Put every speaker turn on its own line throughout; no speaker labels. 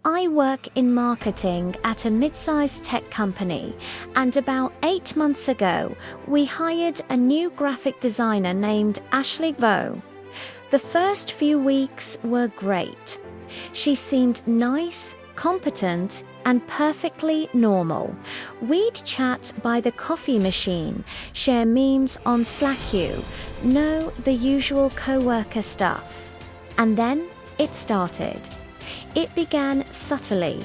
I work in marketing at a mid-sized tech company, and about 8 months ago, we hired a new graphic designer named Ashley Vo. The first few weeks were great. She seemed nice, competent, and perfectly normal. We'd chat by the coffee machine, share memes on Slack, the usual coworker stuff. And then it started. It began subtly.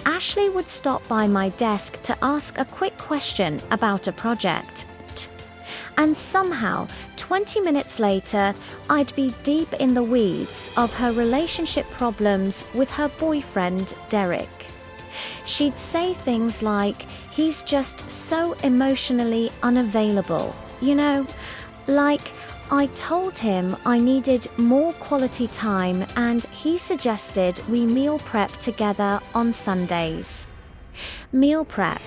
Ashley would stop by my desk to ask a quick question about a project. And somehow, 20 minutes later, I'd be deep in the weeds of her relationship problems with her boyfriend, Derek. She'd say things like, "He's just so emotionally unavailable," like, "I told him I needed more quality time and he suggested we meal prep together on Sundays." Meal prep,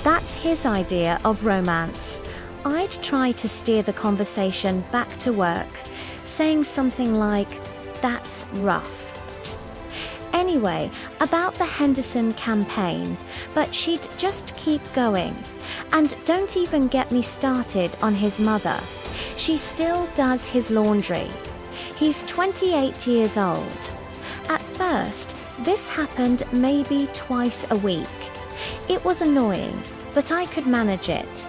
that's his idea of romance. I'd try to steer the conversation back to work, saying something like, "That's rough." Anyway, about the Henderson campaign, but she'd just keep going. And don't even get me started on his mother. She still does his laundry. He's 28 years old. At first, this happened maybe twice a week. It was annoying, but I could manage it.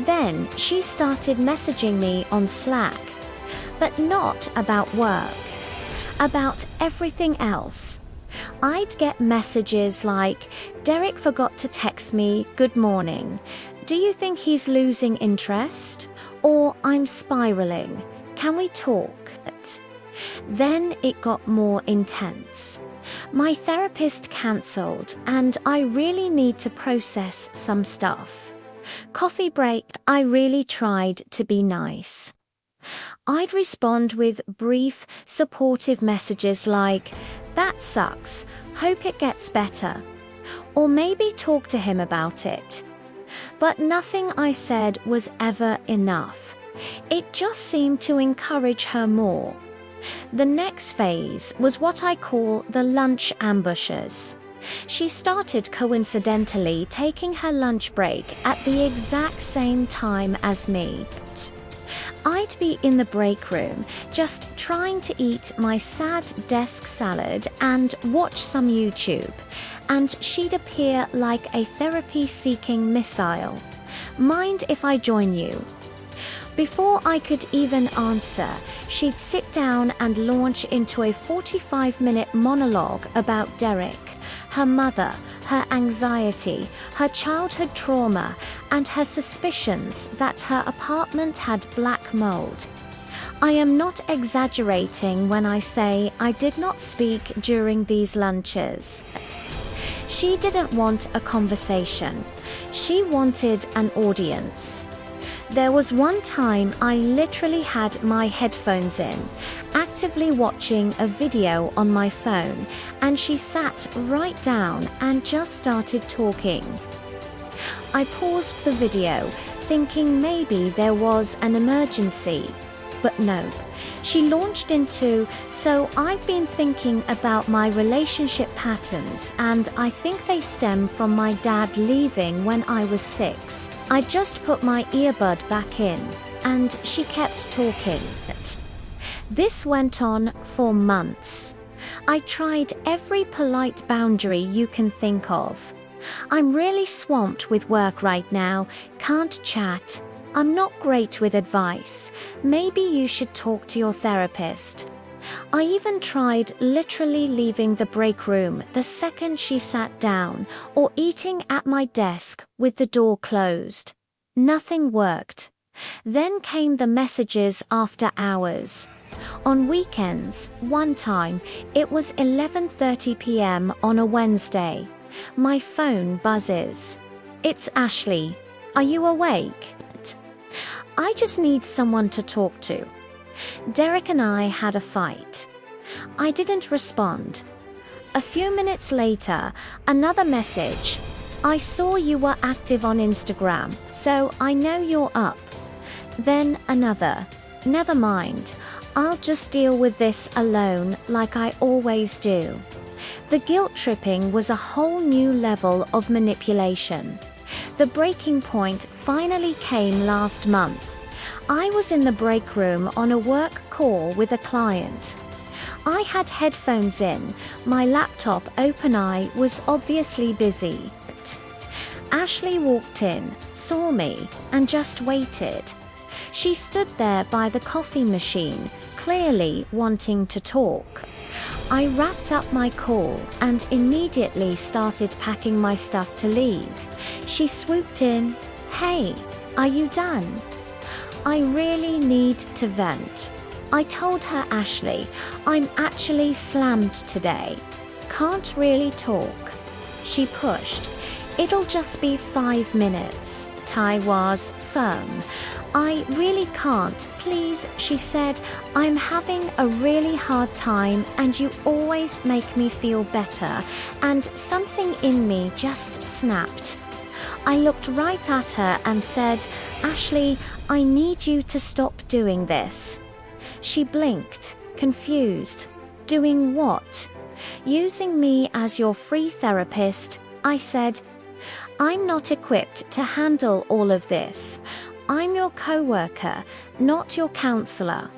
Then she started messaging me on Slack, but not about work, about everything else. I'd get messages like, "Derek forgot to text me, good morning. Do you think he's losing interest?" Or, "I'm spiraling. Can we talk?" Then it got more intense. My therapist cancelled, and I really need to process some stuff. Coffee break, I really tried to be nice. I'd respond with brief, supportive messages like, "That sucks, hope it gets better." Or maybe talk to him about it. But nothing I said was ever enough. It just seemed to encourage her more. The next phase was what I call the lunch ambushes. She started coincidentally taking her lunch break at the exact same time as me. I'd be in the break room, just trying to eat my sad desk salad and watch some YouTube, and she'd appear like a therapy-seeking missile. "Mind if I join you?" Before I could even answer, she'd sit down and launch into a 45-minute monologue about Derek, her mother, her anxiety, her childhood trauma, and her suspicions that her apartment had black mold. I am not exaggerating when I say I did not speak during these lunches. She didn't want a conversation. She wanted an audience. There was one time I literally had my headphones in, actively watching a video on my phone, and she sat right down and just started talking. I paused the video, thinking maybe there was an emergency, but nope. She launched into, "So I've been thinking about my relationship patterns, and I think they stem from my dad leaving when I was 6. I just put my earbud back in," and she kept talking. This went on for months. I tried every polite boundary you can think of. "I'm really swamped with work right now, can't chat. I'm not great with advice. Maybe you should talk to your therapist." I even tried literally leaving the break room the second she sat down, or eating at my desk with the door closed. Nothing worked. Then came the messages after hours. On weekends, one time, it was 11:30 p.m. on a Wednesday. My phone buzzes. "It's Ashley. Are you awake?" I just need someone to talk to. Derek and I had a fight. I didn't respond. A few minutes later, another message. "I saw you were active on Instagram, so I know you're up." Then another. "Never mind. I'll just deal with this alone like I always do. The guilt tripping was a whole new level of manipulation. The breaking point finally came last month. I was in the break room on a work call with a client. I had headphones in, my laptop open. I was obviously busy. Ashley walked in, saw me, and just waited. She stood there by the coffee machine, clearly wanting to talk. I wrapped up my call and immediately started packing my stuff to leave. She swooped in. "Hey, are you done?" "I really need to vent." I told her, "Ashley, I'm actually slammed today. Can't really talk." She pushed. "It'll just be 5 minutes." I was firm. "I really can't, please," she said. "I'm having a really hard time and you always make me feel better." And something in me just snapped. I looked right at her and said, "Ashley, I need you to stop doing this." She blinked, confused. "Doing what?" "Using me as your free therapist," I said. "I'm not equipped to handle all of this. I'm your coworker, not your counselor."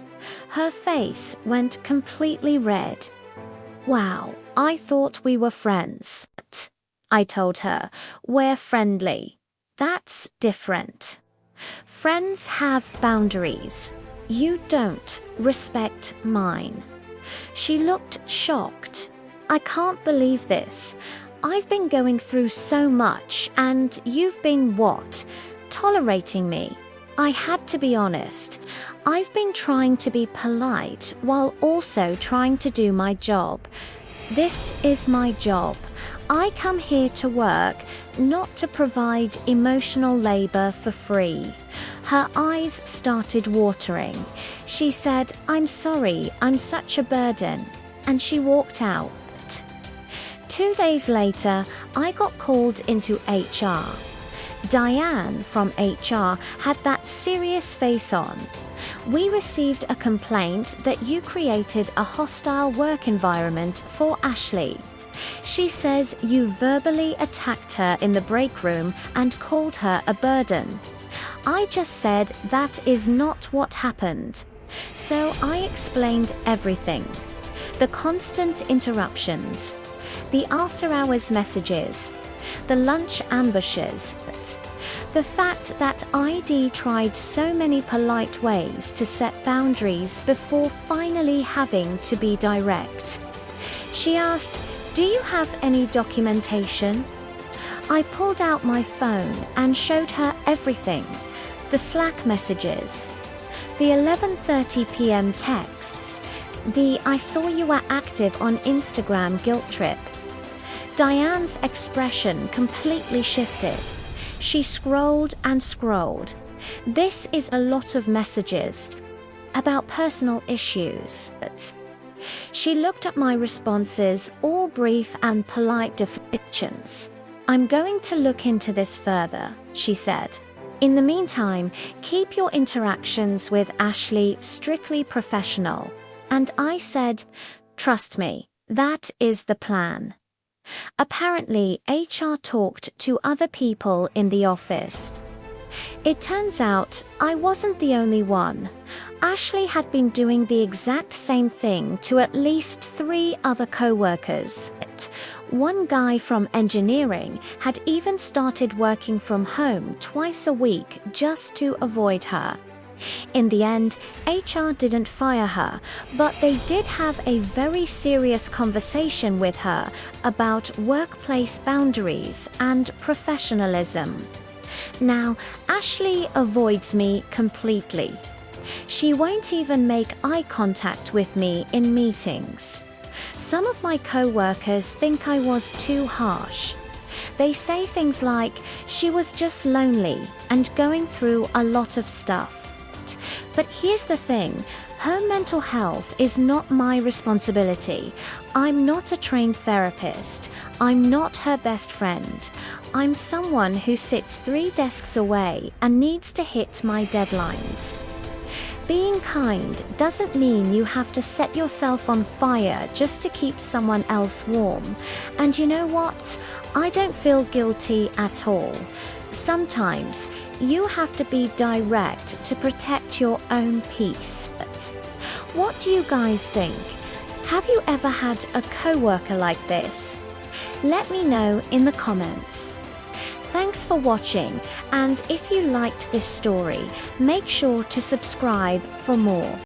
Her face went completely red. "Wow, I thought we were friends." I told her. "We're friendly. That's different. Friends have boundaries. You don't respect mine." She looked shocked. "I can't believe this. I've been going through so much and you've been what? Tolerating me." I had to be honest. I've been trying to be polite while also trying to do my job. This is my job. I come here to work, not to provide emotional labor for free. Her eyes started watering. She said, "I'm sorry, I'm such a burden," and she walked out. 2 days later, I got called into HR. Diane from HR had that serious face on. "We received a complaint that you created a hostile work environment for Ashley. She says you verbally attacked her in the break room and called her a burden." I just said that is not what happened. So I explained everything. The constant interruptions, the after-hours messages, the lunch ambushes, the fact that ID tried so many polite ways to set boundaries before finally having to be direct. She asked, "Do you have any documentation?" I pulled out my phone and showed her everything. The Slack messages, the 11:30 p.m. texts, the "I saw you were active on Instagram" guilt trip. Diane's expression completely shifted. She scrolled and scrolled. "This is a lot of messages about personal issues." She looked at my responses, all brief and polite deflections. "I'm going to look into this further," she said. "In the meantime, keep your interactions with Ashley strictly professional." And I said, "Trust me, that is the plan." Apparently, HR talked to other people in the office. It turns out I wasn't the only one. Ashley had been doing the exact same thing to at least 3 other co-workers. One guy from engineering had even started working from home twice a week just to avoid her. In the end, HR didn't fire her, but they did have a very serious conversation with her about workplace boundaries and professionalism. Now, Ashley avoids me completely. She won't even make eye contact with me in meetings. Some of my co-workers think I was too harsh. They say things like she was just lonely and going through a lot of stuff. But here's the thing, her mental health is not my responsibility. I'm not a trained therapist. I'm not her best friend. I'm someone who sits 3 desks away and needs to hit my deadlines. Being kind doesn't mean you have to set yourself on fire just to keep someone else warm. And you know what? I don't feel guilty at all. Sometimes you have to be direct to protect your own peace. But what do you guys think? Have you ever had a coworker like this? Let me know in the comments. Thanks for watching, and if you liked this story, make sure to subscribe for more.